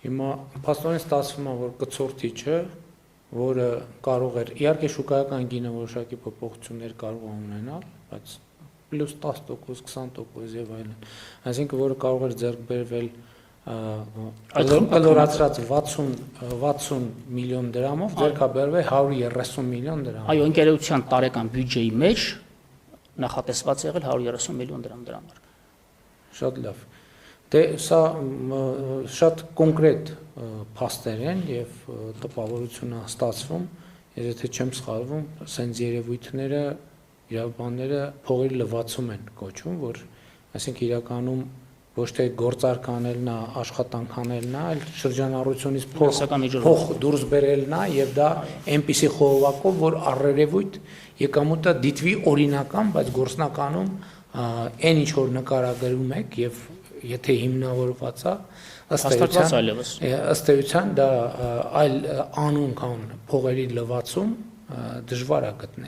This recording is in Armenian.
Հիմա փաստորեն ստացվում է, որ կցորդիչը, որը կարող էր, իհարկե շուկայական գինը որոշակի փոփոխություններ կարող է ունենալ, բայց պլյուս 10%, 20% եւ այլն։ Այսինքն, որը կարող էր ձեռք բերվել կլորացրած 60 միլիոն դրամով, ձեռք է բերվել 130 միլիոն դրամ։ Այո, ընկերության տարեկան բյուջեի մեջ նախատեսված եղել 130 միլիոն դրամ դրա համար։ Շատ լավ։ Դե սա շատ կոնկրետ փաստեր են եւ տպավորություն է ստացվում, եթե չեմ սխալվում, սենց երևույթները իրավաբանները փողերի լվացում են կոչում, որ այսինքն իրականում ոչ թե գործարք անելն է, աշխատանք անելն է, այլ շրջանառությունից փող դուրս բերելն է եւ դա այնպիսի խողովակով, որ առերևույթ եկամուտը դիտվի օրինական, բայց գործնականում այն ինչ որ նկարագրում եք եւ եթե հիմնավորված է ըստ էության դա այլ անուն քան փողերի լվացում դժվար է գտնել